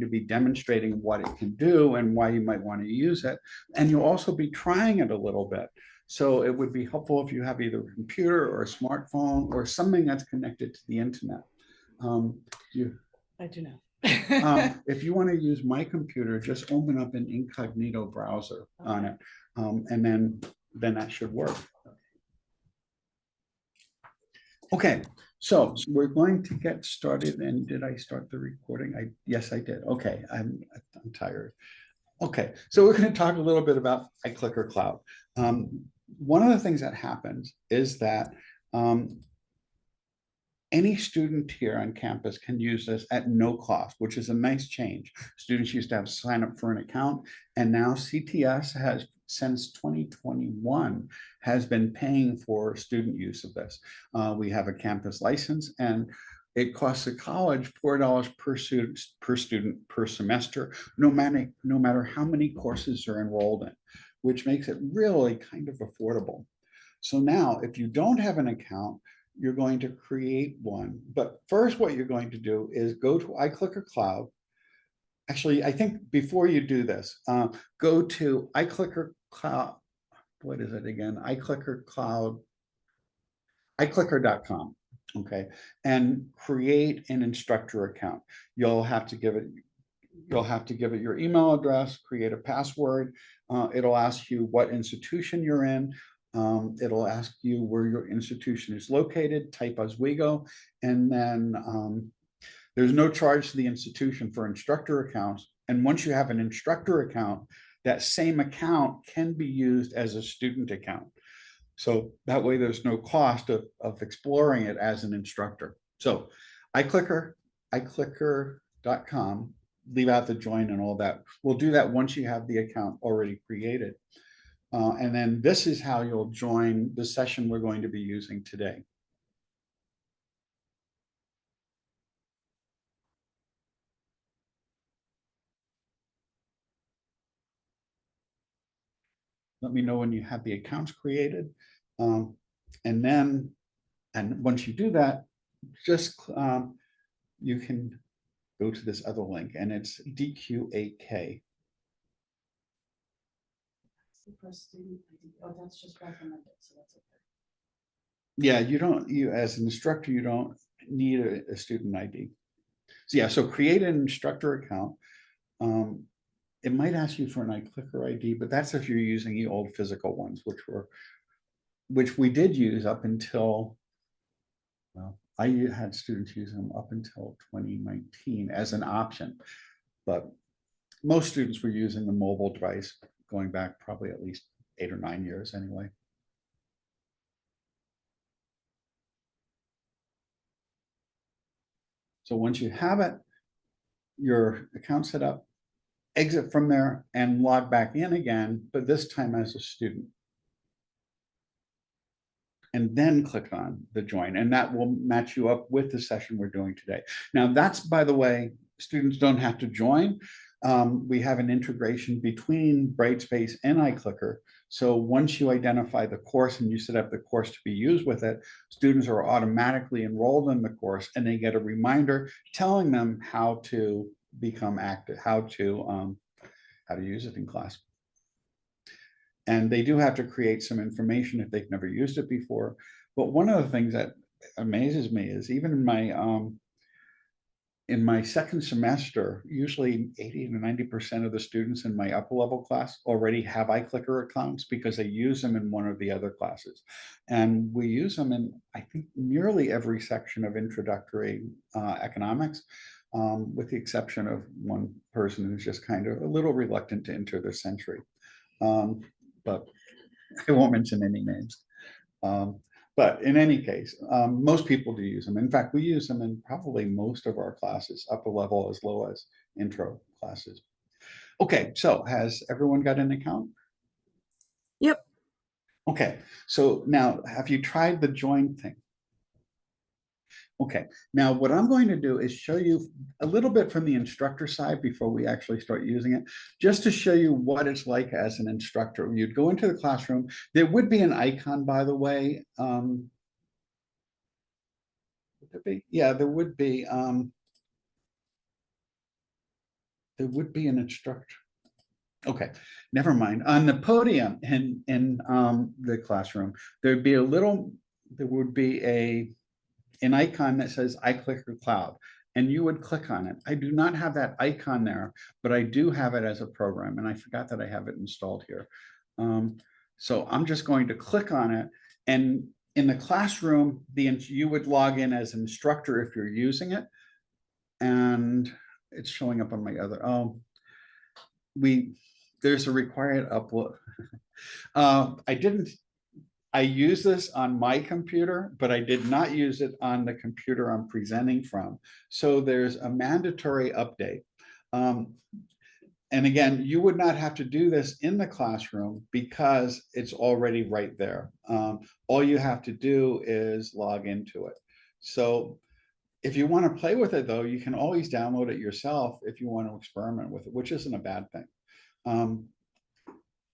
to be demonstrating what it can do and why you might want to use it. And you'll also be trying it a little bit. So it would be helpful if you have either a computer or a smartphone or something that's connected to the internet. I do know. If you want to use my computer, just open up an incognito browser on it, and then that should work. Okay, so we're going to get started. And did I start the recording? Yes, I did. Okay, I'm tired. Okay, so we're going to talk a little bit about iClicker Cloud. One of the things that happens is that any student here on campus can use this at no cost, which is a nice change. Students used to have to sign up for an account, and now CTS has, since 2021, has been paying for student use of this. We have a campus license, and it costs the college $4 per student per semester, no matter how many courses are enrolled in, which makes it really kind of affordable. So now, if you don't have an account, you're going to create one. But first, what you're going to do is go to iClicker Cloud. Actually, I think before you do this, go to iClicker Cloud. What is it again? iClicker Cloud, iClicker.com. Okay, and create an instructor account. You'll have to give it your email address, create a password. It'll ask you what institution you're in. It'll ask you where your institution is located, type Oswego, and then there's no charge to the institution for instructor accounts. And once you have an instructor account, that same account can be used as a student account. So that way there's no cost of exploring it as an instructor. So iClicker.com, leave out the join and all that. We'll do that once you have the account already created. And then this is how you'll join the session we're going to be using today. Let me know when you have the accounts created. And once you do that, just you can go to this other link, and it's DQ8K. Oh, that's just recommended, so that's okay. Yeah, you as an instructor, you don't need a student ID. So yeah, so create an instructor account. It might ask you for an iClicker ID, but that's if you're using the old physical ones, which we did use up until, well, I had students use them up until 2019 as an option, but most students were using the mobile device going back probably at least 8 or 9 years anyway. So once you have it, your account set up, exit from there and log back in again, but this time as a student. And then click on the join, and that will match you up with the session we're doing today. Now that's, by the way, students don't have to join. We have an integration between Brightspace and iClicker. So once you identify the course and you set up the course to be used with it, students are automatically enrolled in the course, and they get a reminder telling them how to become active, how to use it in class. And they do have to create some information if they've never used it before. But one of the things that amazes me is even in my second semester, usually 80 to 90% of the students in my upper level class already have iClicker accounts because they use them in one or the other classes. And we use them in, I think, nearly every section of introductory economics, with the exception of one person who's just kind of a little reluctant to enter the century. But I won't mention any names. But in any case, most people do use them. In fact, we use them in probably most of our classes, upper level as low as intro classes. Okay, so has everyone got an account? Yep. Okay, so now have you tried the join thing? Okay, now what I'm going to do is show you a little bit from the instructor side before we actually start using it, just to show you what it's like as an instructor. You'd go into the classroom. There would be an icon, by the way. Would there be? Yeah, there would be. there would be an instructor. Okay, never mind. On the podium in the classroom, there would be an icon that says iClicker Cloud, and you would click on it. I do not have that icon there, but I do have it as a program, and I forgot that I have it installed here. So I'm just going to click on it, and in the classroom, you would log in as an instructor if you're using it, and it's showing up on my other. There's a required upload. I use this on my computer, but I did not use it on the computer I'm presenting from. So there's a mandatory update. And again, you would not have to do this in the classroom because it's already right there. All you have to do is log into it. So if you want to play with it, though, you can always download it yourself if you want to experiment with it, which isn't a bad thing.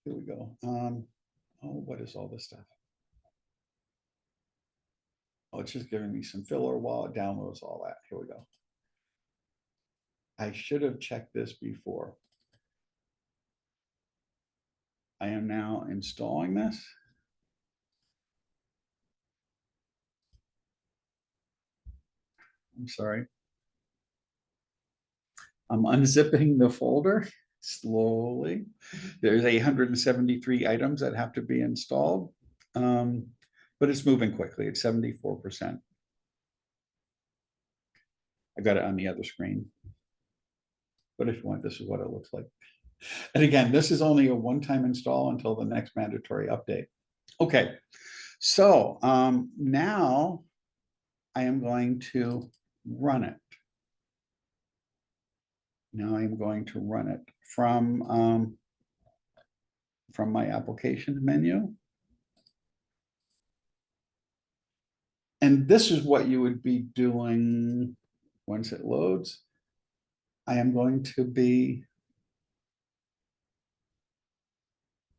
Here we go. Oh, what is all this stuff? Oh, it's just giving me some filler while it downloads all that. Here we go. I should have checked this before. I am now installing this. I'm sorry. I'm unzipping the folder slowly. There's 173 items that have to be installed, but it's moving quickly. It's 74%. I got it on the other screen. But if you want, this is what it looks like. And again, this is only a one-time install until the next mandatory update. Okay, so now I am going to run it. Now I'm going to run it from my application menu. And this is what you would be doing once it loads. I am going to be,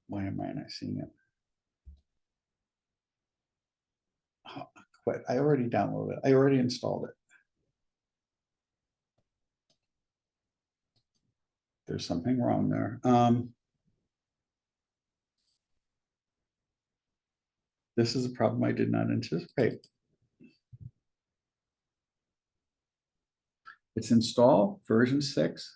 why am I not seeing it? Oh, quit. I already downloaded it. I already installed it. There's something wrong there. This is a problem I did not anticipate. It's installed, version 6.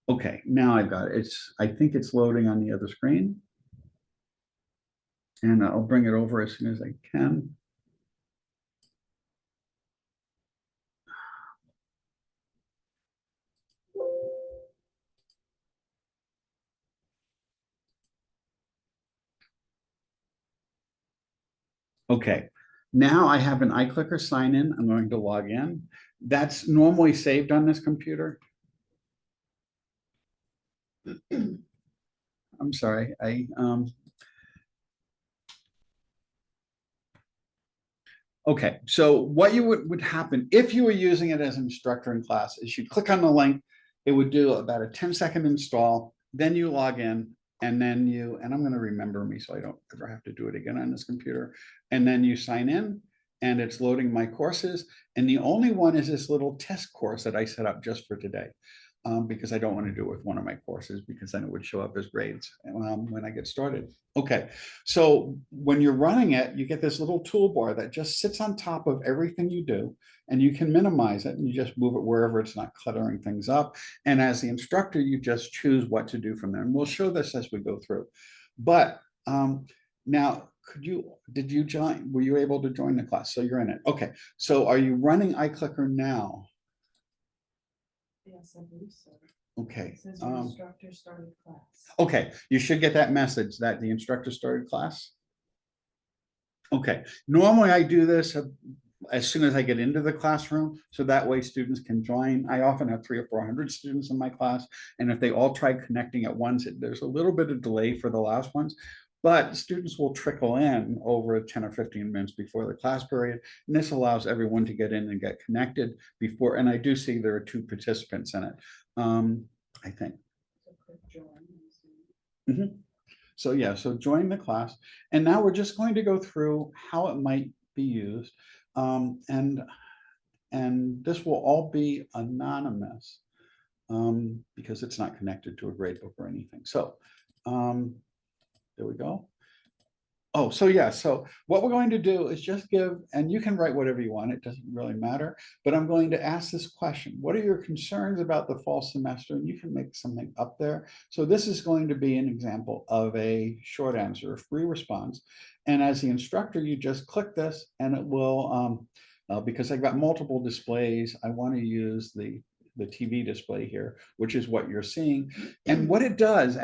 Okay, now I've got it. I think it's loading on the other screen. And I'll bring it over as soon as I can. Okay, now I have an iClicker sign in. I'm going to log in. That's normally saved on this computer. I'm sorry, okay, so what you would happen if you were using it as an instructor in class is you click on the link, it would do about a 10-second install, then you log in, and then and I'm going to remember me so I don't ever have to do it again on this computer, and then you sign in, and it's loading my courses, and the only one is this little test course that I set up just for today. Because I don't want to do it with one of my courses because then it would show up as grades when I get started. Okay, so when you're running it, you get this little toolbar that just sits on top of everything you do, and you can minimize it and you just move it wherever it's not cluttering things up. And as the instructor, you just choose what to do from there. And we'll show this as we go through. But now, did you join? Were you able to join the class? So you're in it. Okay, so are you running iClicker now? Yes, I believe so. Okay. It says your instructor started class. Okay, you should get that message that the instructor started class. Okay, normally I do this as soon as I get into the classroom, so that way students can join. I often have 300 or 400 students in my class, and if they all try connecting at once, there's a little bit of delay for the last ones, but students will trickle in over 10 or 15 minutes before the class period, and this allows everyone to get in and get connected before, and I do see there are 2 participants in it, I think. So click join. So yeah, so join the class. And now we're just going to go through how it might be used. And this will all be anonymous because it's not connected to a gradebook or anything. So there we go. Oh, so yeah, so what we're going to do is just give, and you can write whatever you want, it doesn't really matter, but I'm going to ask this question. What are your concerns about the fall semester? And you can make something up there. So this is going to be an example of a short answer, a free response. And as the instructor, you just click this and it will, because I've got multiple displays, I want to use the TV display here, which is what you're seeing. And what it does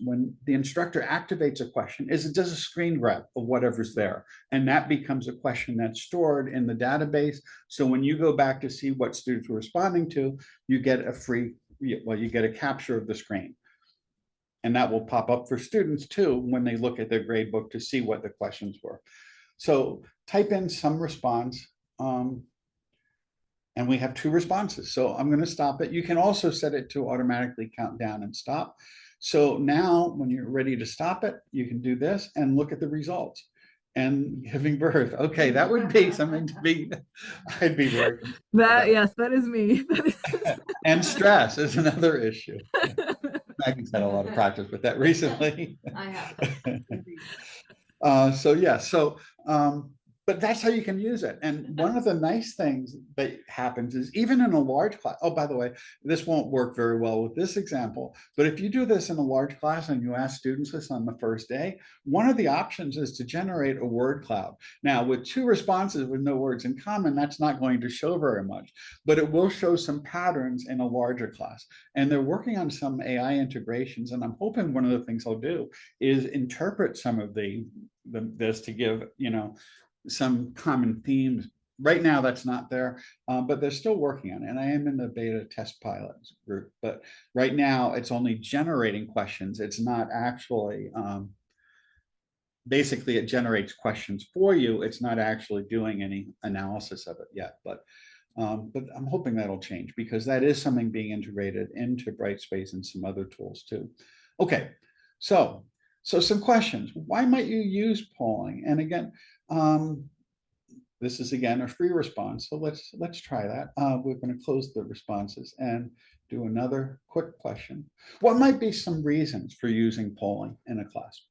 when the instructor activates a question is it does a screen grab of whatever's there. And that becomes a question that's stored in the database. So when you go back to see what students were responding to, you get you get a capture of the screen. And that will pop up for students too when they look at their grade book to see what the questions were. So type in some response. And we have 2 responses. So I'm going to stop it. You can also set it to automatically count down and stop. So now when you're ready to stop it, you can do this and look at the results. And giving birth. Okay, that would be something to be, I'd be very concerned about. Yes, that is me. And stress is another issue. Maggie's had a lot of practice with that recently. I have. So yeah, but that's how you can use it. And one of the nice things that happens is even in a large class, oh, by the way, this won't work very well with this example, but if you do this in a large class and you ask students this on the first day, one of the options is to generate a word cloud. Now, with 2 responses with no words in common, that's not going to show very much, but it will show some patterns in a larger class. And they're working on some AI integrations. And I'm hoping one of the things I'll do is interpret some of this to give, some common themes. Right now, that's not there, but they're still working on it. And I am in the beta test pilot group, but right now it's only generating questions. It's not actually, basically it generates questions for you. It's not actually doing any analysis of it yet, but I'm hoping that'll change because that is something being integrated into Brightspace and some other tools too. Okay, so some questions. Why might you use polling? And again, this is again a free response. So let's try that. We're going to close the responses and do another quick question. What might be some reasons for using polling in a class?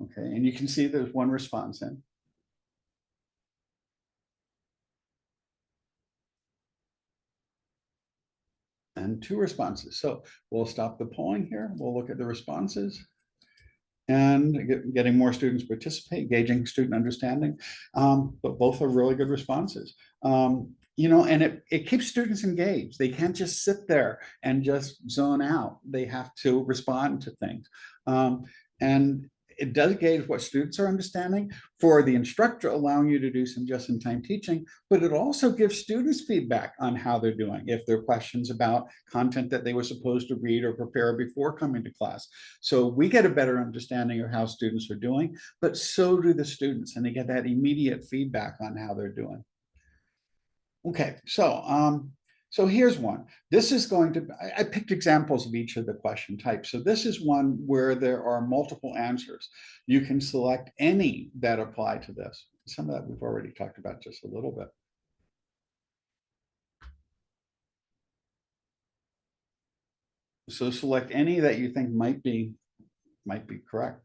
Okay, and you can see there's 1 response in. And 2 responses. So we'll stop the polling here. We'll look at the responses and getting more students participate, gauging student understanding. But both are really good responses. And it keeps students engaged. They can't just sit there and just zone out. They have to respond to things. And it does gauge what students are understanding for the instructor, allowing you to do some just-in-time teaching, but it also gives students feedback on how they're doing. If there are questions about content that they were supposed to read or prepare before coming to class. So we get a better understanding of how students are doing, but so do the students, and they get that immediate feedback on how they're doing. Okay, so here's one. This is going to, I picked examples of each of the question types. So this is one where there are multiple answers. You can select any that apply to this. Some of that we've already talked about just a little bit. So select any that you think might be correct.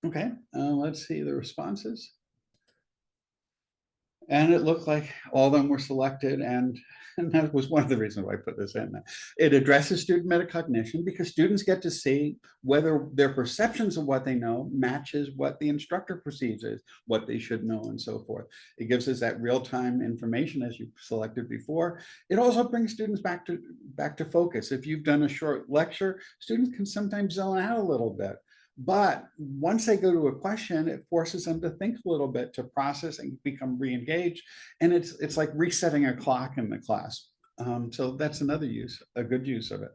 Okay, let's see the responses. And it looked like all of them were selected, and that was one of the reasons why I put this in there. It addresses student metacognition because students get to see whether their perceptions of what they know matches what the instructor perceives as what they should know and so forth. It gives us that real-time information as you selected before. It also brings students back to focus. If you've done a short lecture, students can sometimes zone out a little bit. But once they go to a question, it forces them to think a little bit, to process and become re-engaged. And it's like resetting a clock in the class. So that's another use, a good use of it.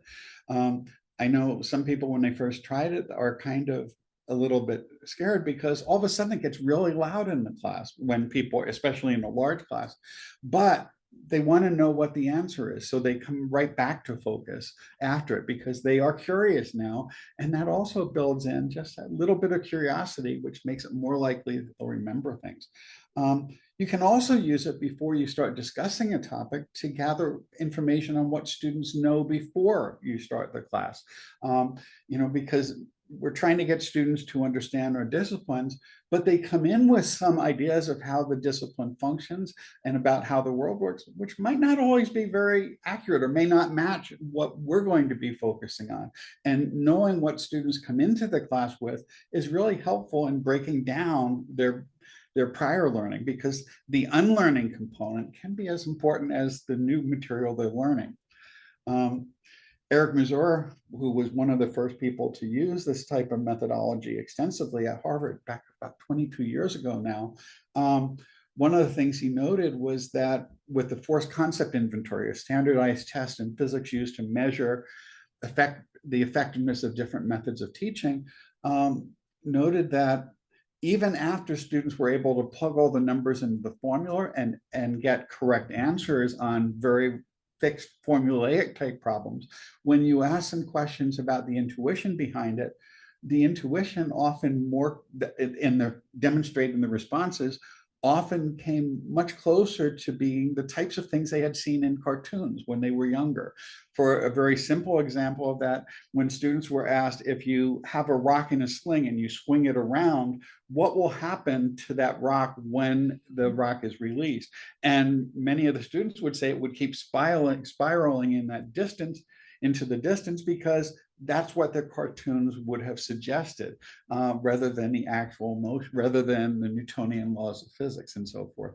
I know some people, when they first tried it, are kind of a little bit scared because all of a sudden it gets really loud in the class when people, especially in a large class, but they want to know what the answer is. So they come right back to focus after it because they are curious now. And that also builds in just a little bit of curiosity, which makes it more likely that they'll remember things. You can also use it before you start discussing a topic to gather information on what students know before you start the class. Because we're trying to get students to understand our disciplines, but they come in with some ideas of how the discipline functions and about how the world works, which might not always be very accurate or may not match what we're going to be focusing on. And knowing what students come into the class with is really helpful in breaking down their prior learning, because the unlearning component can be as important as the new material they're learning. Eric Mazur, who was one of the first people to use this type of methodology extensively at Harvard back about 22 years ago now, one of the things he noted was that with the forced concept inventory, a standardized test in physics used to measure the effectiveness of different methods of teaching, noted that even after students were able to plug all the numbers into the formula and get correct answers on very fixed formulaic type problems, when you ask them questions about the intuition behind it, the intuition often more in the demonstrated in the responses often came much closer to being the types of things they had seen in cartoons when they were younger. For a very simple example of that, when students were asked, if you have a rock in a sling and you swing it around, what will happen to that rock when the rock is released? And many of the students would say it would keep spiraling in that distance, into the distance, because that's what the cartoons would have suggested, rather than the actual motion, rather than the Newtonian laws of physics and so forth.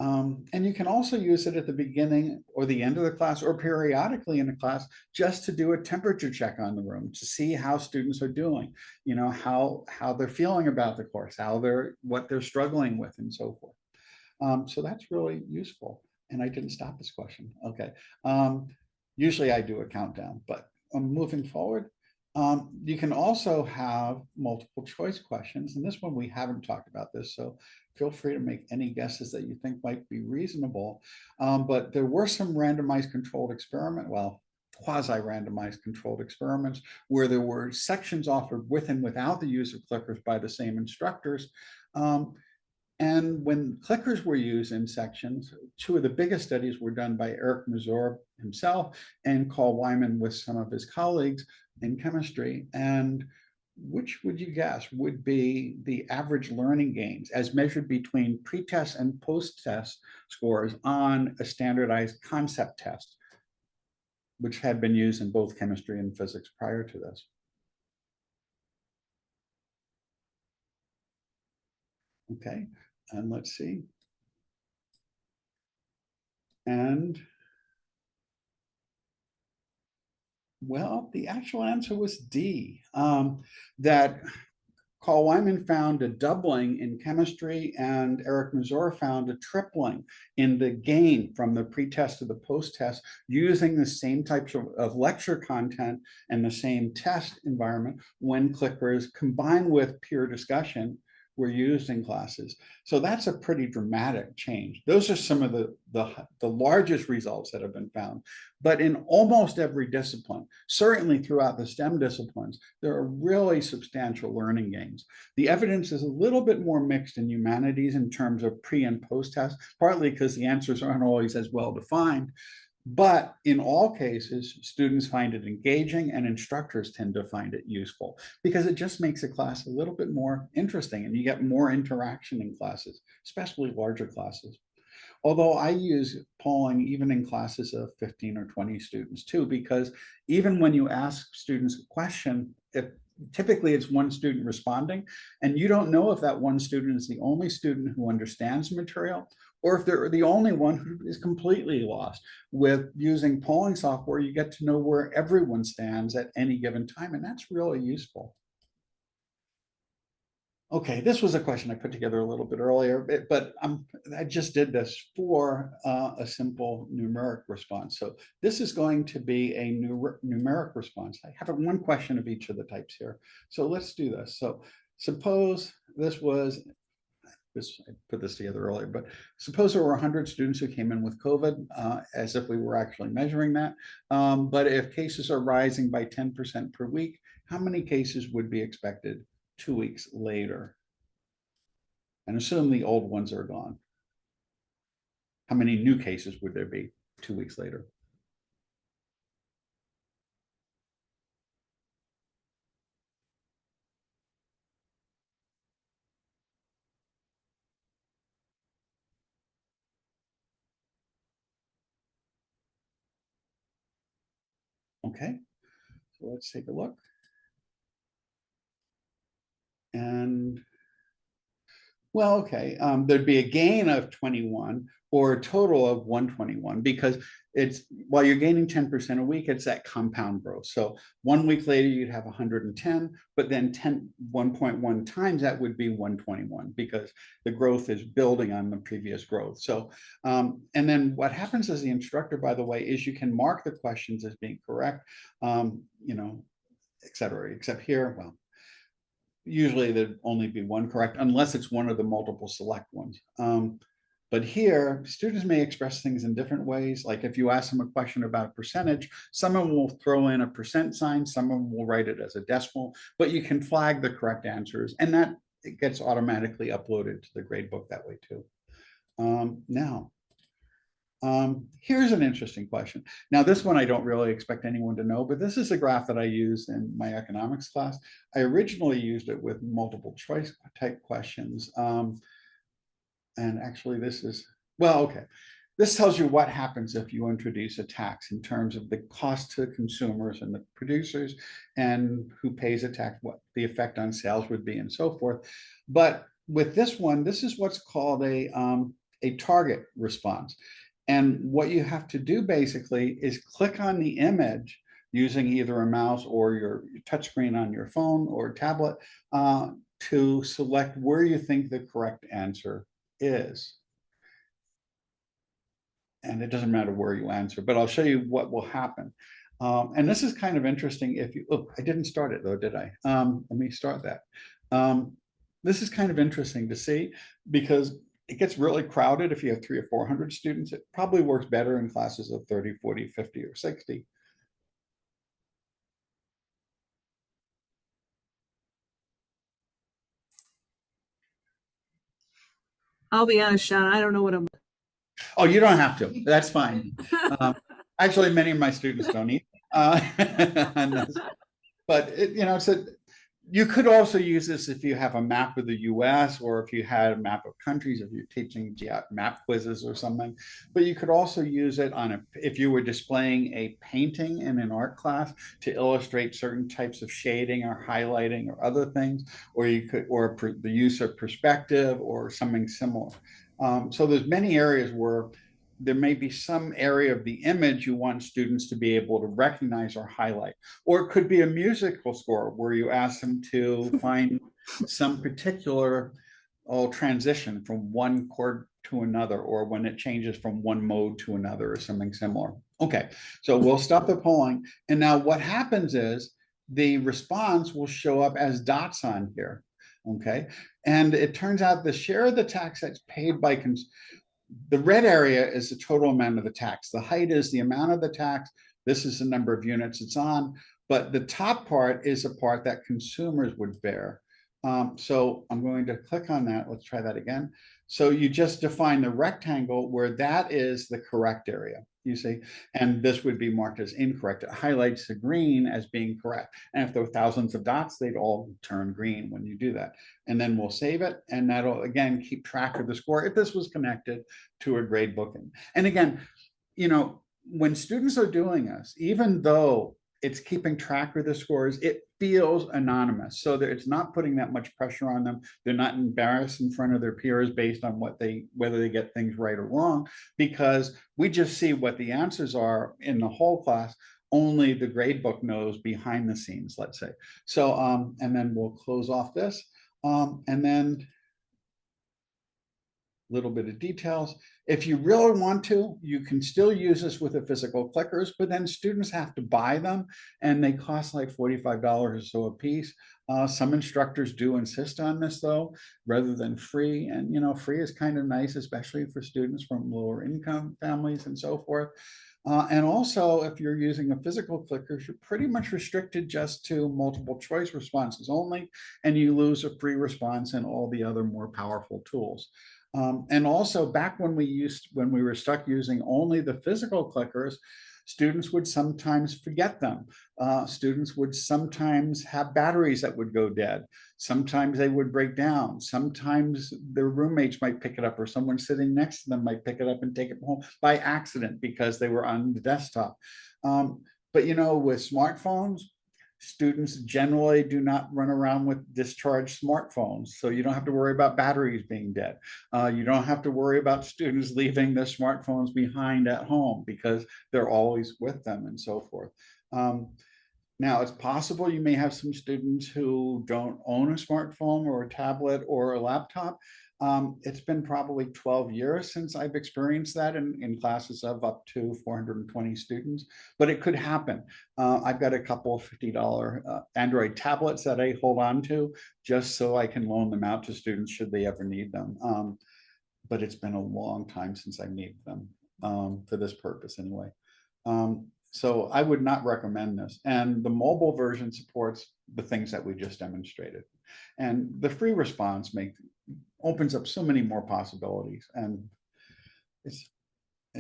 And you can also use it at the beginning or the end of the class or periodically in a class, just to do a temperature check on the room, to see how students are doing, how they're feeling about the course, what they're struggling with and so forth. So that's really useful. And I didn't stop this question. Okay. Usually I do a countdown, but moving forward, you can also have multiple choice questions. And this one, we haven't talked about this, so feel free to make any guesses that you think might be reasonable. But there were some randomized controlled quasi-randomized controlled experiments where there were sections offered with and without the use of clickers by the same instructors. And when clickers were used in sections, two of the biggest studies were done by Eric Mazur himself and Carl Wyman with some of his colleagues in chemistry. And which would you guess would be the average learning gains as measured between pre-test and post-test scores on a standardized concept test, which had been used in both chemistry and physics prior to this? Okay, and let's see. And well, the actual answer was D, that Carl Wyman found a doubling in chemistry and Eric Mazur found a tripling in the gain from the pre-test to the post-test using the same types of lecture content and the same test environment when clickers combined with peer discussion were used in classes. So that's a pretty dramatic change. Those are some of the largest results that have been found. But in almost every discipline, certainly throughout the STEM disciplines, there are really substantial learning gains. The evidence is a little bit more mixed in humanities in terms of pre and post test, partly because the answers aren't always as well defined. But in all cases, students find it engaging and instructors tend to find it useful because it just makes a class a little bit more interesting and you get more interaction in classes, especially larger classes. Although I use polling even in classes of 15 or 20 students too, because even when you ask students a question, typically it's one student responding, and you don't know if that one student is the only student who understands material or if they're the only one who is completely lost. With using polling software, you get to know where everyone stands at any given time, and that's really useful. Okay, this was a question I put together a little bit earlier, but I just did this for a simple numeric response. So this is going to be a numeric response. I have one question of each of the types here. So let's do this. So suppose this was, I put this together earlier, but suppose there were 100 students who came in with COVID, as if we were actually measuring that. But if cases are rising by 10% per week, how many cases would be expected 2 weeks later? And assume the old ones are gone. How many new cases would there be 2 weeks later? Okay, so let's take a look. And well, okay, there'd be a gain of 21 or a total of 121 because it's while you're gaining 10% a week, it's that compound growth. So 1 week later, you'd have 110, but then 1.1 times that would be 121 because the growth is building on the previous growth. So, and then what happens as the instructor, by the way, is you can mark the questions as being correct, you know, et cetera, except here, well, usually there'd only be one correct unless it's one of the multiple select ones. But here, students may express things in different ways. Like if you ask them a question about a percentage, some of them will throw in a percent sign, some of them will write it as a decimal, but you can flag the correct answers and that it gets automatically uploaded to the gradebook that way too. Now, here's an interesting question. Now, this one I don't really expect anyone to know, but this is a graph that I use in my economics class. I originally used it with multiple choice type questions. And actually this is, well, okay. This tells you what happens if you introduce a tax in terms of the cost to consumers and the producers and who pays a tax, what the effect on sales would be and so forth. But with this one, this is what's called a target response. And what you have to do basically is click on the image using either a mouse or your touchscreen on your phone or tablet to select where you think the correct answer is. And it doesn't matter where you answer, but I'll show you what will happen. And this is kind of interesting if you, oh, I didn't start it though, did I? Let me start that. This is kind of interesting to see because it gets really crowded if you have 300 or 400 students. It probably works better in classes of 30, 40, 50, or 60. I'll be honest, Sean, I don't know what I'm. Oh, you don't have to. That's fine. Actually, many of my students don't eat. But it, you know, it's a, you could also use this if you have a map of the US or if you had a map of countries, if you're teaching map quizzes or something. But you could also use it on a, if you were displaying a painting in an art class to illustrate certain types of shading or highlighting or other things, or you could, or the use of perspective or something similar. So there's many areas where there may be some area of the image you want students to be able to recognize or highlight. Or it could be a musical score where you ask them to find some particular transition from one chord to another, or when it changes from one mode to another or something similar. Okay, so we'll stop the polling. And now what happens is the response will show up as dots on here. Okay, and it turns out the share of the tax that's paid by the red area is the total amount of the tax. The height is the amount of the tax. This is the number of units it's on. But the top part is a part that consumers would bear. So I'm going to click on that. Let's try that again. So you just define the rectangle where that is the correct area, you see, and this would be marked as incorrect. It highlights the green as being correct. And if there were thousands of dots, they'd all turn green when you do that. And then we'll save it. And that'll, again, keep track of the score if this was connected to a grade booking. And again, you know, when students are doing this, even though it's keeping track of the scores, it feels anonymous, so that it's not putting that much pressure on them. They're not embarrassed in front of their peers based on whether they get things right or wrong, because we just see what the answers are in the whole class. Only the grade book knows behind the scenes, let's say. So and then we'll close off this, and then little bit of details. If you really want to, you can still use this with the physical clickers, but then students have to buy them, and they cost like $45 or so a piece. Some instructors do insist on this though, rather than free. And you know, free is kind of nice, especially for students from lower income families and so forth. And also, if you're using a physical clicker, you're pretty much restricted just to multiple choice responses only, and you lose a free response and all the other more powerful tools. And also, back when we were stuck using only the physical clickers, students would sometimes forget them. Students would sometimes have batteries that would go dead. Sometimes they would break down. Sometimes their roommates might pick it up, or someone sitting next to them might pick it up and take it home by accident because they were on the desktop. But you know, with smartphones, students generally do not run around with discharged smartphones, so you don't have to worry about batteries being dead. You don't have to worry about students leaving their smartphones behind at home because they're always with them and so forth. Now, it's possible you may have some students who don't own a smartphone or a tablet or a laptop. It's been probably 12 years since I've experienced that in classes of up to 420 students, but it could happen. I've got a couple of $50 Android tablets that I hold on to just so I can loan them out to students should they ever need them. But it's been a long time since I needed them for this purpose anyway. So I would not recommend this. And the mobile version supports the things that we just demonstrated. And the free response opens up so many more possibilities, and it's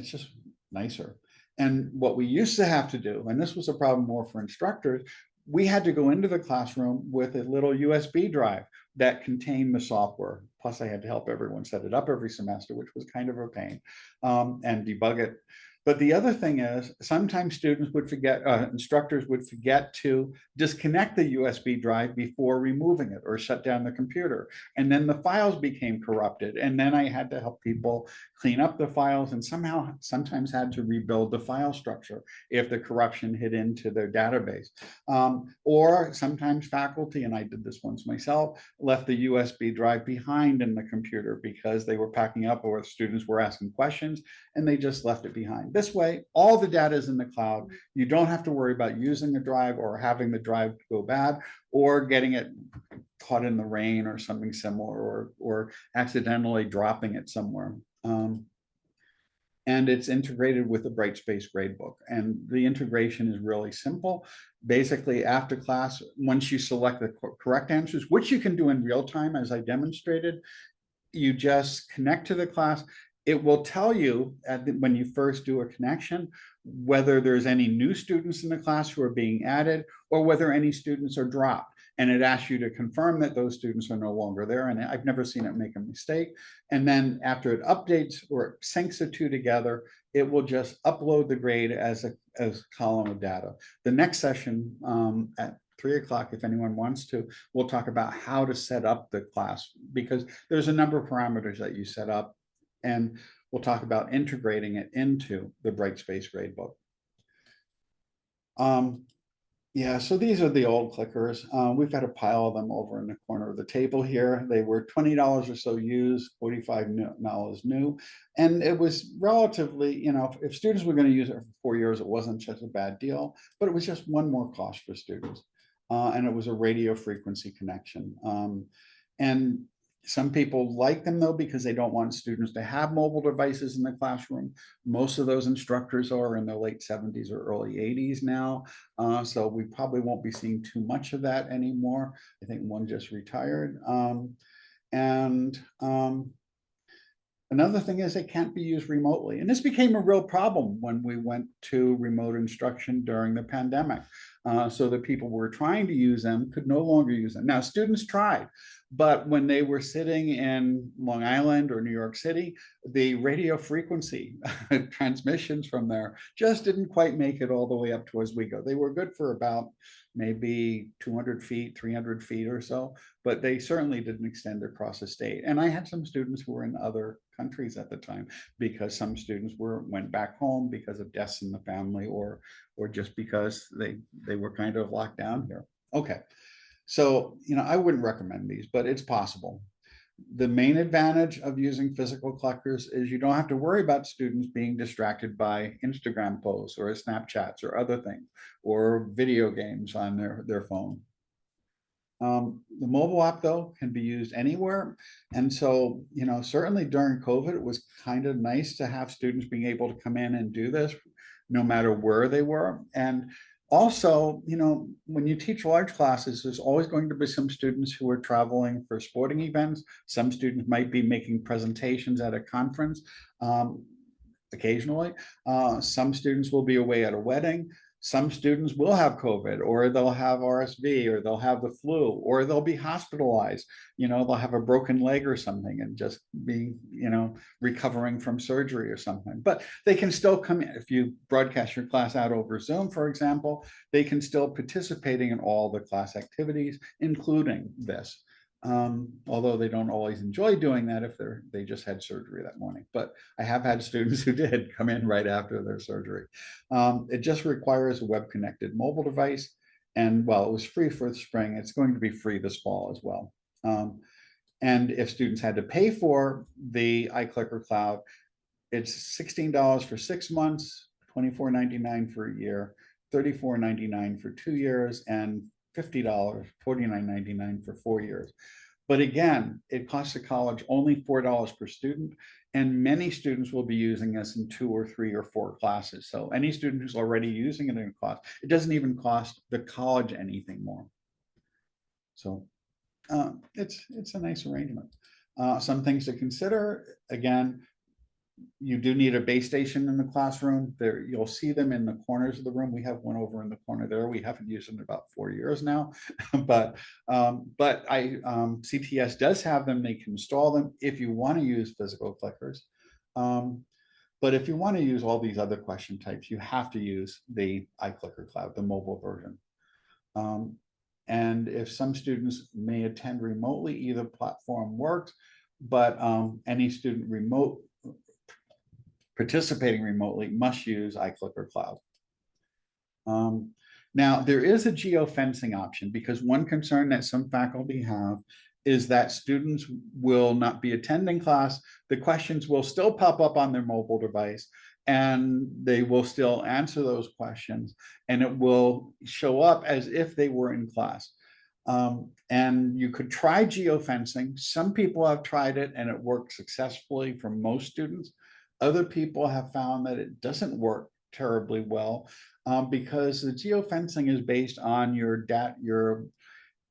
just nicer. And what we used to have to do, and this was a problem more for instructors, we had to go into the classroom with a little USB drive that contained the software. Plus, I had to help everyone set it up every semester, which was kind of a pain, and debug it. But the other thing is, sometimes students would forget, instructors would forget to disconnect the USB drive before removing it or shut down the computer. And then the files became corrupted. And then I had to help people clean up the files, and sometimes had to rebuild the file structure if the corruption hit into their database. Or sometimes faculty, and I did this once myself, left the USB drive behind in the computer because they were packing up or students were asking questions and they just left it behind. This way, all the data is in the cloud. You don't have to worry about using the drive or having the drive go bad or getting it caught in the rain or something similar, or accidentally dropping it somewhere. And it's integrated with the Brightspace gradebook. And the integration is really simple. Basically, after class, once you select the correct answers, which you can do in real time, as I demonstrated, you just connect to the class. It will tell you when you first do a connection whether there's any new students in the class who are being added or whether any students are dropped. And it asks you to confirm that those students are no longer there. And I've never seen it make a mistake. And then after it updates or it syncs the two together, it will just upload the grade as a column of data. The next session at 3 o'clock, if anyone wants to, we'll talk about how to set up the class, because there's a number of parameters that you set up, and we'll talk about integrating it into the Brightspace gradebook. Yeah, so these are the old clickers. We've got a pile of them over in the corner of the table here. They were $20 or so used, $45 new. And it was relatively, you know, if students were going to use it for 4 years, it wasn't such a bad deal, but it was just one more cost for students. And it was a radio frequency connection. And Some people like them though, because they don't want students to have mobile devices in the classroom. Most of those instructors are in their late 70s or early 80s now. So we probably won't be seeing too much of that anymore. I think one just retired. And another thing is it can't be used remotely. And this became a real problem when we went to remote instruction during the pandemic. So the people who were trying to use them could no longer use them. Now, students tried, but when they were sitting in Long Island or New York City, the radio frequency transmissions from there just didn't quite make it all the way up to Oswego. They were good for about maybe 200 feet, 300 feet or so, but they certainly didn't extend across the state. And I had some students who were in other countries at the time, because some students went back home because of deaths in the family, or just because they were kind of locked down here. Okay, so I wouldn't recommend these, but it's possible. The main advantage of using physical collectors is you don't have to worry about students being distracted by Instagram posts or Snapchats or other things, or video games on their phone. The mobile app though can be used anywhere. And so, certainly during COVID, it was kind of nice to have students being able to come in and do this no matter where they were. And also, when you teach large classes, there's always going to be some students who are traveling for sporting events. Some students might be making presentations at a conference occasionally. Some students will be away at a wedding. Some students will have COVID, or they'll have RSV, or they'll have the flu, or they'll be hospitalized. They'll have a broken leg or something and just be, recovering from surgery or something. But they can still come in. If you broadcast your class out over Zoom, for example, they can still participating in all the class activities, including this. Although they don't always enjoy doing that if they just had surgery that morning. But I have had students who did come in right after their surgery. It just requires a web connected mobile device. And while it was free for the spring, it's going to be free this fall as well. And if students had to pay for the iClicker Cloud, it's $16 for 6 months, $24.99 for a year, $34.99 for 2 years, and $50, $49.99 for 4 years. But again, it costs the college only $4 per student, and many students will be using this in 2 or 3 or 4 classes. So any student who's already using it in a class, it doesn't even cost the college anything more. So it's a nice arrangement. Some things to consider. Again, you do need a base station in the classroom. There, you'll see them in the corners of the room. We have one over in the corner there. We haven't used them in about 4 years now, but CTS does have them. They can install them if you want to use physical clickers. But if you want to use all these other question types, you have to use the iClicker Cloud, the mobile version. And if some students may attend remotely, either platform works, but any student participating remotely must use iClicker Cloud. Now, there is a geofencing option, because one concern that some faculty have is that students will not be attending class. The questions will still pop up on their mobile device, and they will still answer those questions, and it will show up as if they were in class. And you could try geofencing. Some people have tried it and it worked successfully for most students. Other people have found that it doesn't work terribly well, because the geofencing is based on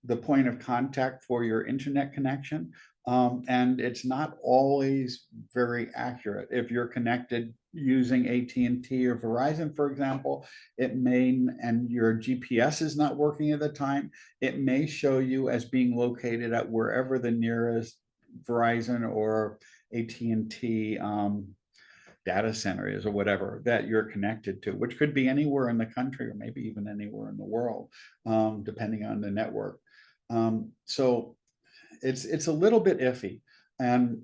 the point of contact for your internet connection. And it's not always very accurate. If you're connected using AT&T or Verizon, for example, and your GPS is not working at the time, it may show you as being located at wherever the nearest Verizon or AT&T data center is, or whatever that you're connected to, which could be anywhere in the country or maybe even anywhere in the world, depending on the network. So it's a little bit iffy, and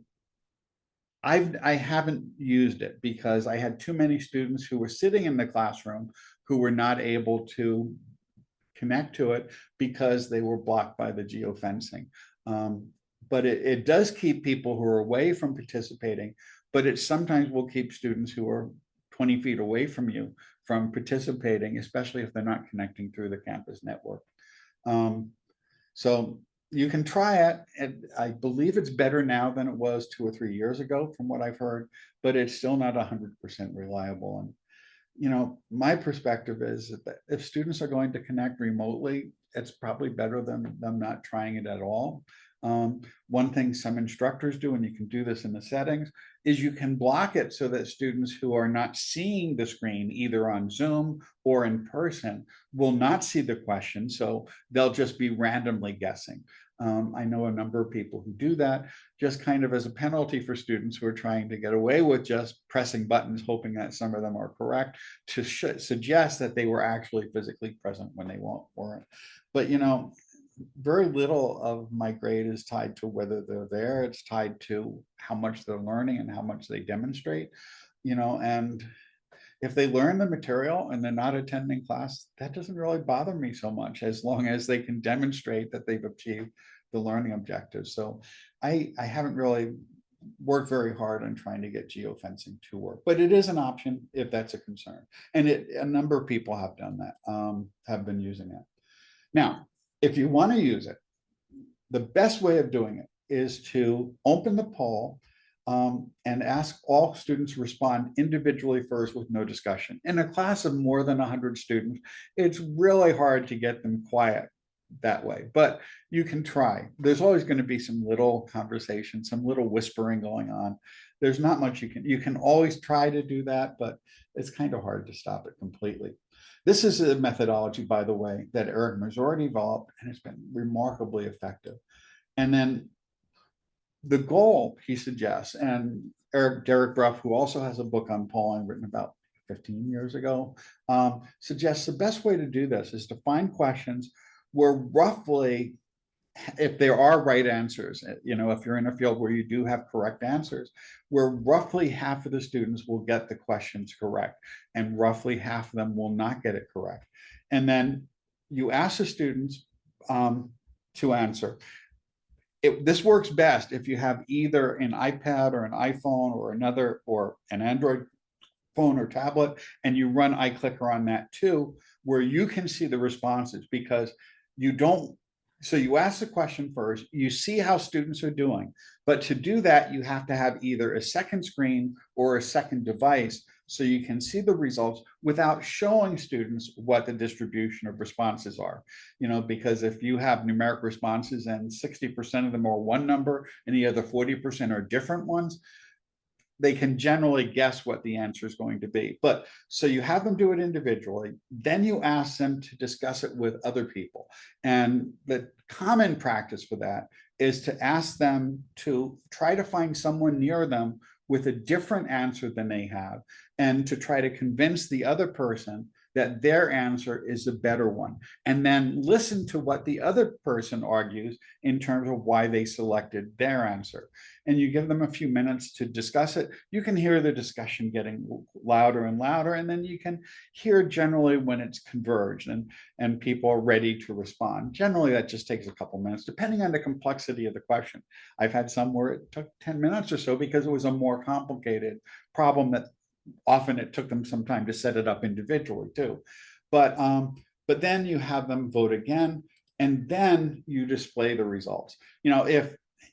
I haven't used it because I had too many students who were sitting in the classroom who were not able to connect to it because they were blocked by the geofencing. But it does keep people who are away from participating, but it sometimes will keep students who are 20 feet away from you from participating, especially if they're not connecting through the campus network. So, you can try it, and I believe it's better now than it was 2 or 3 years ago, from what I've heard, but it's still not 100% reliable. And my perspective is that if students are going to connect remotely, it's probably better than them not trying it at all. One thing some instructors do, and you can do this in the settings, is you can block it so that students who are not seeing the screen, either on Zoom or in person, will not see the question. So they'll just be randomly guessing. I know a number of people who do that, just kind of as a penalty for students who are trying to get away with just pressing buttons, hoping that some of them are correct, to suggest that they were actually physically present when they weren't. But very little of my grade is tied to whether they're there. It's tied to how much they're learning and how much they demonstrate, and if they learn the material and they're not attending class, that doesn't really bother me so much, as long as they can demonstrate that they've achieved the learning objectives. So I haven't really worked very hard on trying to get geofencing to work, but it is an option if that's a concern. And a number of people have done that, have been using it. Now, if you want to use it, the best way of doing it is to open the poll and ask all students to respond individually first with no discussion. In a class of more than 100 students, it's really hard to get them quiet that way, but you can try. There's always going to be some little conversation, some little whispering going on. There's not much you can always try to do that, but it's kind of hard to stop it completely. This is a methodology, by the way, that Eric Mazur developed, and it's been remarkably effective. And then the goal he suggests, and Derek Bruff, who also has a book on polling written about 15 years ago, suggests the best way to do this is to find questions where roughly, if there are right answers, if you're in a field where you do have correct answers, where roughly half of the students will get the questions correct and roughly half of them will not get it correct. And then you ask the students to answer. This works best if you have either an iPad or an iPhone or an Android phone or tablet, and you run iClicker on that too, where you can see the responses, because so you ask the question first, you see how students are doing, but to do that, you have to have either a second screen or a second device so you can see the results without showing students what the distribution of responses are. Because if you have numeric responses and 60% of them are one number and the other 40% are different ones, they can generally guess what the answer is going to be. But so you have them do it individually, then you ask them to discuss it with other people. And the common practice for that is to ask them to try to find someone near them with a different answer than they have, and to try to convince the other person that their answer is the better one, and then listen to what the other person argues in terms of why they selected their answer. And you give them a few minutes to discuss it. You can hear the discussion getting louder and louder, and then you can hear generally when it's converged and people are ready to respond. Generally, that just takes a couple minutes, depending on the complexity of the question. I've had some where it took 10 minutes or so because it was a more complicated problem that often it took them some time to set it up individually too. But then you have them vote again, and then you display the results.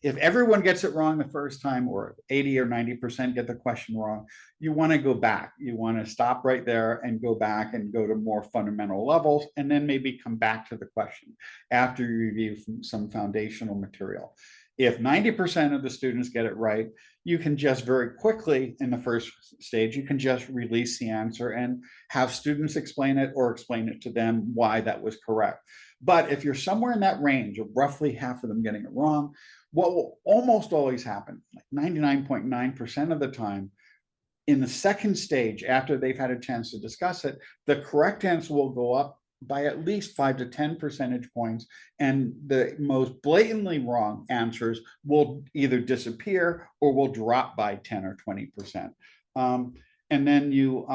If everyone gets it wrong the first time, or 80 or 90% get the question wrong, you want to go back. You want to stop right there and go back and go to more fundamental levels, and then maybe come back to the question after you review some foundational material. If 90% of the students get it right, you can just very quickly, in the first stage, you can just release the answer and have students explain it, or explain it to them why that was correct. But if you're somewhere in that range of roughly half of them getting it wrong, what will almost always happen, like 99.9% of the time, in the second stage, after they've had a chance to discuss it, the correct answer will go up by at least 5 to 10 percentage points, and the most blatantly wrong answers will either disappear or will drop by 10 or 20%. And then you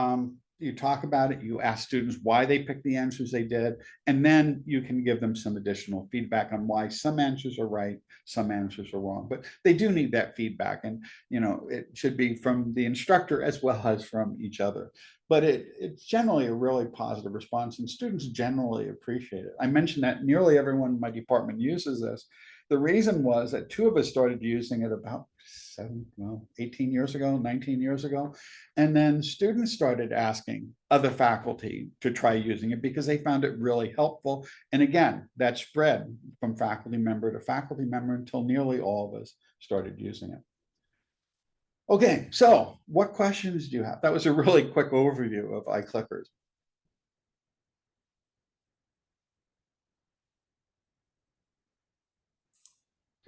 talk about it, you ask students why they picked the answers they did, and then you can give them some additional feedback on why some answers are right, some answers are wrong. But they do need that feedback, and it should be from the instructor as well as from each other. But it's generally a really positive response, and students generally appreciate it. I mentioned that nearly everyone in my department uses this, The reason was that two of us started using it about 18 years ago, 19 years ago. And then students started asking other faculty to try using it because they found it really helpful. And again, that spread from faculty member to faculty member until nearly all of us started using it. Okay, so what questions do you have? That was a really quick overview of iClickers.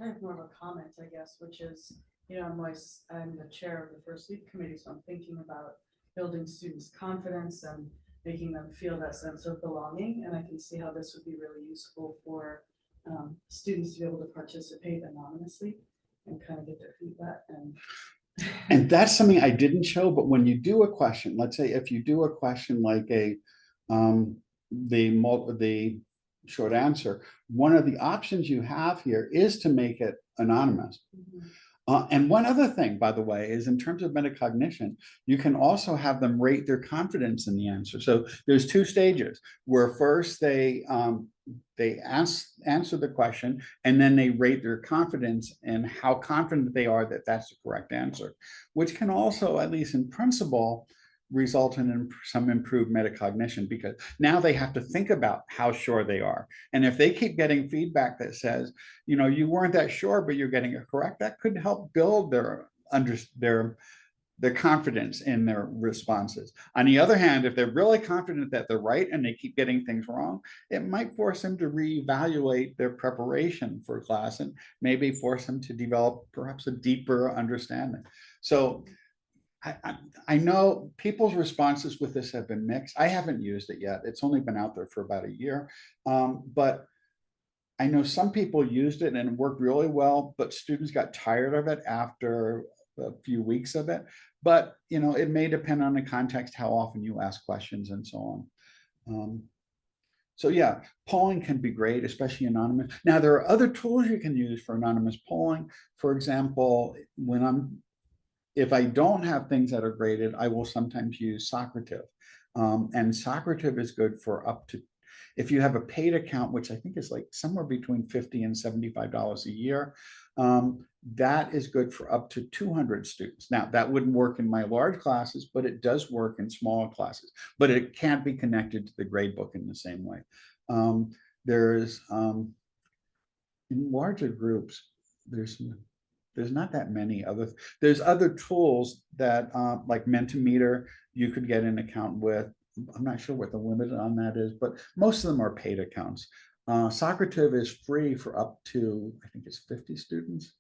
I have more of a comment, I guess, which is, I'm the chair of the First Leap Committee, so I'm thinking about building students' confidence and making them feel that sense of belonging. And I can see how this would be really useful for students to be able to participate anonymously and kind of get their feedback. And that's something I didn't show, but when you do a question, let's say if you do a question like the short answer, one of the options you have here is to make it anonymous. Mhm. And one other thing, by the way, is in terms of metacognition, you can also have them rate their confidence in the answer. So there's two stages where first they answer the question, and then they rate their confidence and how confident they are that that's the correct answer, which can also, at least in principle, result in some improved metacognition, because now they have to think about how sure they are. And if they keep getting feedback that says, you weren't that sure, but you're getting it correct, that could help build their confidence in their responses. On the other hand, if they're really confident that they're right and they keep getting things wrong, it might force them to reevaluate their preparation for class and maybe force them to develop perhaps a deeper understanding. So I know people's responses with this have been mixed. I haven't used it yet. It's only been out there for about a year. But I know some people used it and it worked really well, but students got tired of it after a few weeks of it. But, it may depend on the context, how often you ask questions and so on. So yeah, polling can be great, especially anonymous. Now, there are other tools you can use for anonymous polling. For example, if I don't have things that are graded, I will sometimes use Socrative. And Socrative is good for up to, if you have a paid account, which I think is like somewhere between $50 and $75 a year, that is good for up to 200 students. Now, that wouldn't work in my large classes, but it does work in smaller classes, but it can't be connected to the gradebook in the same way. There's in larger groups, there's not that many there's other tools that like Mentimeter you could get an account with. I'm not sure what the limit on that is, but most of them are paid accounts. Socrative is free for up to, I think it's 50 students,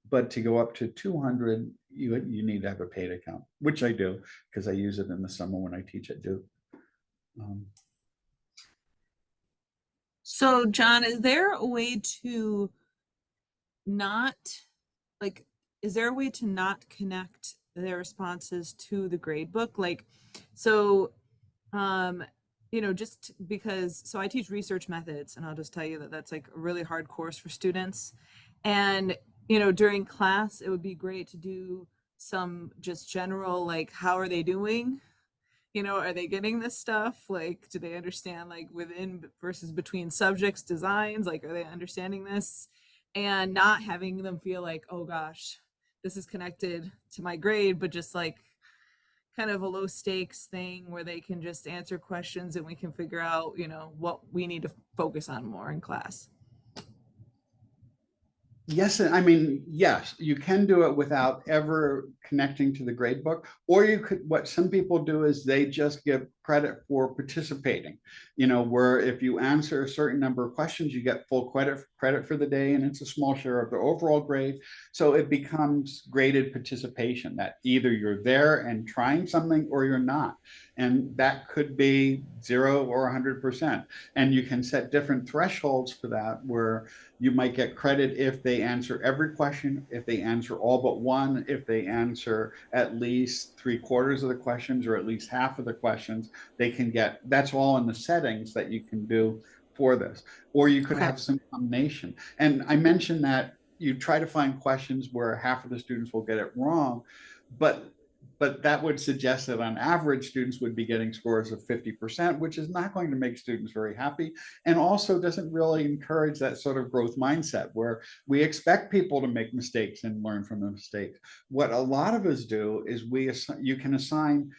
but to go up to 200, you need to have a paid account, which I do because I use it in the summer when I teach at Duke. So, John, is there a way to not is there a way to not connect their responses to the grade book? So, just because, so I teach research methods, and I'll just tell you that that's like a really hard course for students. And, during class, it would be great to do some just general, how are they doing? Are they getting this stuff? Do they understand within versus between subjects, designs? Are they understanding this? And not having them feel like, oh gosh, this is connected to my grade, but just kind of a low stakes thing where they can just answer questions and we can figure out, what we need to focus on more in class. Yes, yes, you can do it without ever connecting to the grade book, or you could, what some people do is they just give credit for participating, where if you answer a certain number of questions, you get full credit for the day, and it's a small share of the overall grade. So it becomes graded participation, that either you're there and trying something or you're not. And that could be 0 or 100%. And you can set different thresholds for that, where you might get credit if they answer every question, if they answer all but one, if they answer at least 3/4 of the questions or at least half of the questions, they can get, that's all in the settings that you can do for this. Or you could have some combination. And I mentioned that you try to find questions where half of the students will get it wrong, but but that would suggest that on average, students would be getting scores of 50%, which is not going to make students very happy, and also doesn't really encourage that sort of growth mindset where we expect people to make mistakes and learn from the mistakes. What a lot of us do is you can assign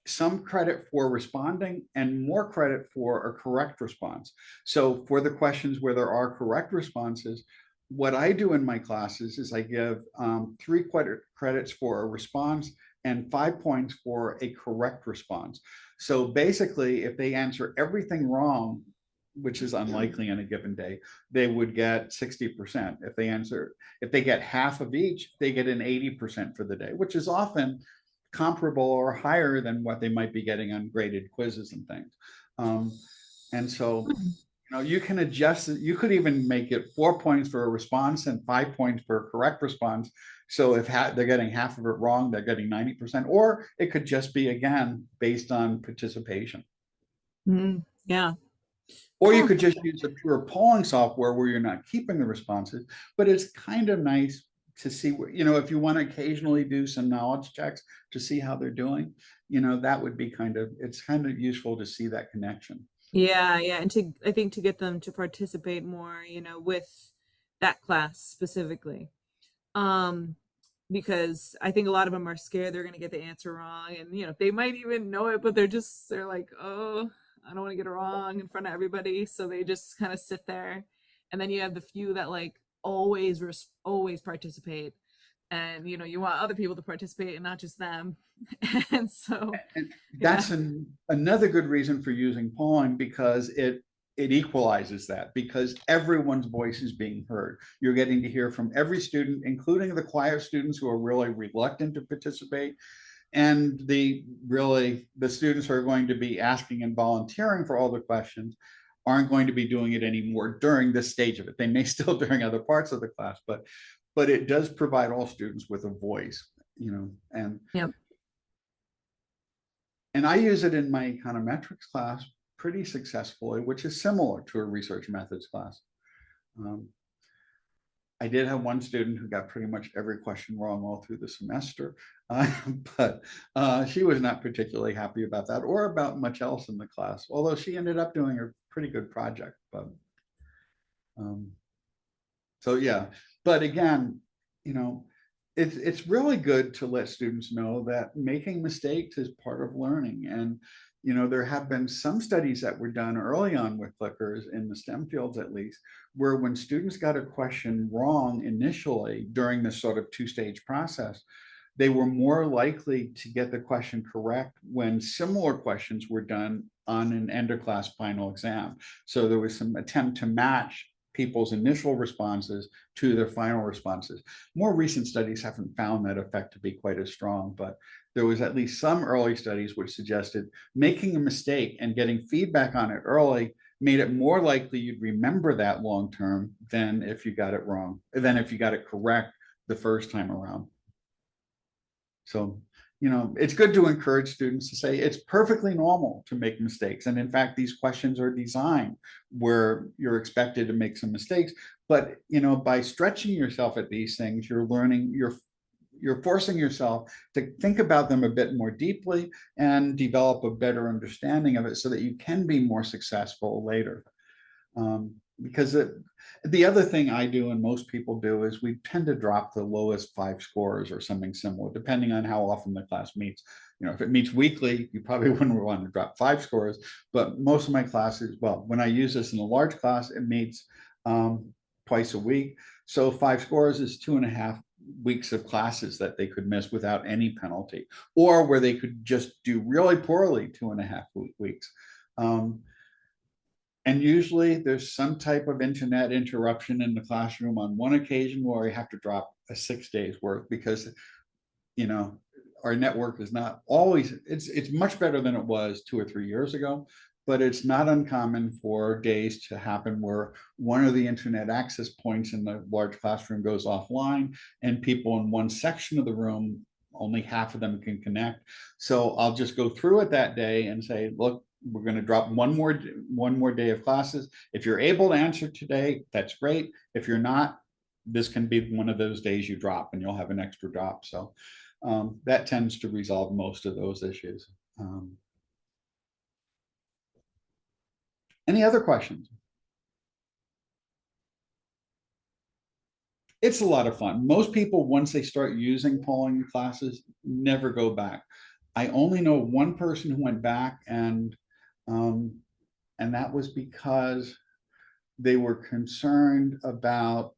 some credit for responding and more credit for a correct response. So for the questions where there are correct responses, what I do in my classes is I give 3 credits for a response and 5 points for a correct response. So basically, if they answer everything wrong, which is unlikely on a given day, they would get 60%. If they get half of each, they get an 80% for the day, which is often comparable or higher than what they might be getting on graded quizzes and things. And so, you can adjust it. You could even make it 4 points for a response and 5 points for a correct response. So if they're getting half of it wrong, they're getting 90%, or it could just be, again, based on participation. Yeah. Or you could just use a pure polling software where you're not keeping the responses, but it's kind of nice to see where, if you want to occasionally do some knowledge checks to see how they're doing, that would be it's kind of useful to see that connection. Yeah, and I think to get them to participate more, with that class specifically. Because I think a lot of them are scared they're going to get the answer wrong, and they might even know it, but they're like, oh, I don't want to get it wrong in front of everybody, so they just kind of sit there. And then you have the few that like always participate, and you want other people to participate and not just them. And so and that's another good reason for using polling, because it equalizes that, because everyone's voice is being heard. You're getting to hear from every student, including the quiet students who are really reluctant to participate, and the students who are going to be asking and volunteering for all the questions aren't going to be doing it anymore during this stage of it. They may still during other parts of the class, but it does provide all students with a voice, and yep. And I use it in my econometrics class pretty successfully, which is similar to a research methods class. I did have one student who got pretty much every question wrong all through the semester, but she was not particularly happy about that or about much else in the class, although she ended up doing a pretty good project. But so yeah, but again, it's really good to let students know that making mistakes is part of learning. And there have been some studies that were done early on with clickers in the STEM fields, at least, where when students got a question wrong initially during this sort of two-stage process, they were more likely to get the question correct when similar questions were done on an end of class final exam. So there was some attempt to match people's initial responses to their final responses. More recent studies haven't found that effect to be quite as strong, but there was at least some early studies which suggested making a mistake and getting feedback on it early made it more likely you'd remember that long term than if you got it wrong, than if you got it correct the first time around. So, it's good to encourage students to say it's perfectly normal to make mistakes. And in fact, these questions are designed where you're expected to make some mistakes. But, by stretching yourself at these things, you're learning, you're forcing yourself to think about them a bit more deeply and develop a better understanding of it so that you can be more successful later. Because the other thing I do and most people do is we tend to drop the lowest 5 scores or something similar, depending on how often the class meets. If it meets weekly, you probably wouldn't want to drop 5 scores, but most of my classes, well, when I use this in a large class, it meets twice a week. So 5 scores is 2.5 weeks of classes that they could miss without any penalty, or where they could just do really poorly 2.5 weeks. And usually there's some type of internet interruption in the classroom on one occasion where I have to drop a 6 days worth because, our network is not always, it's much better than it was 2 or 3 years ago, but it's not uncommon for days to happen where one of the internet access points in the large classroom goes offline and people in one section of the room, only half of them can connect. So I'll just go through it that day and say, look, we're going to drop one more day of classes. If you're able to answer today, that's great. If you're not, this can be one of those days you drop and you'll have an extra drop. So that tends to resolve most of those issues. Any other questions? It's a lot of fun. Most people, once they start using polling in classes, never go back. I only know one person who went back, and that was because they were concerned about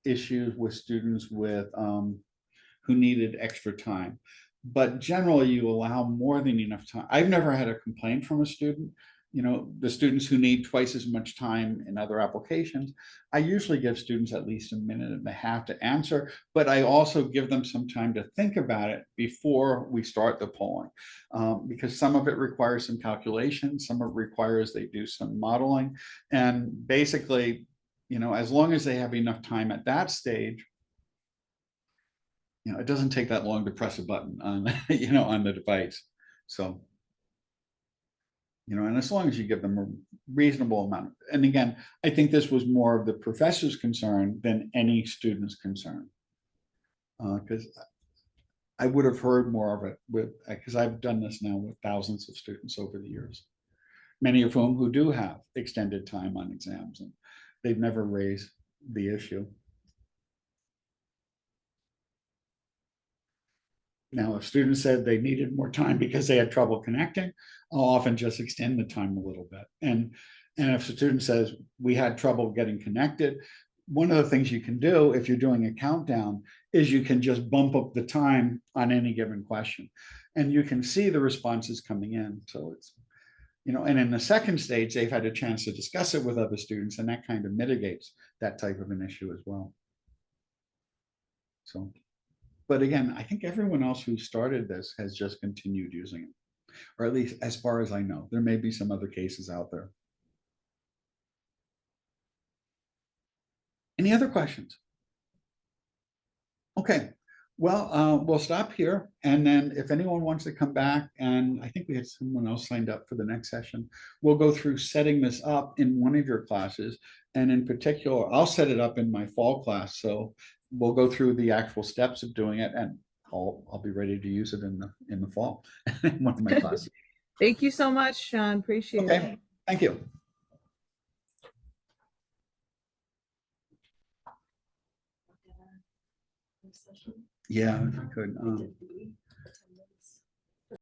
issues with students with who needed extra time. But generally, you allow more than enough time. I've never had a complaint from a student. You know, the students who need twice as much time in other applications, I usually give students at least a minute and a half to answer, but I also give them some time to think about it before we start the polling, because some of it requires some calculation, some of it requires they do some modeling, and basically, you know, as long as they have enough time at that stage, you know, it doesn't take that long to press a button on, you know, on the device. So, you know, and as long as you give them a reasonable amount. And again, I think this was more of the professor's concern than any student's concern. Because I would have heard more of it with, because I've done this now with thousands of students over the years, many of whom who do have extended time on exams, and they've never raised the issue. Now, if students said they needed more time because they had trouble connecting, I'll often just extend the time a little bit. And if a student says we had trouble getting connected, one of the things you can do if you're doing a countdown is you can just bump up the time on any given question, and you can see the responses coming in. So it's, you know, and in the second stage, they've had a chance to discuss it with other students, and that kind of mitigates that type of an issue as well. So. But again, I think everyone else who started this has just continued using it, or at least as far as I know. There may be some other cases out there. Any other questions? Okay, well, we'll stop here. And then if anyone wants to come back, and I think we had someone else signed up for the next session, we'll go through setting this up in one of your classes. And in particular, I'll set it up in my fall class. So we'll go through the actual steps of doing it, and I'll be ready to use it in the fall in one of my classes. Thank you so much, Sean. Appreciate it. Okay, thank you. Yeah, if you could.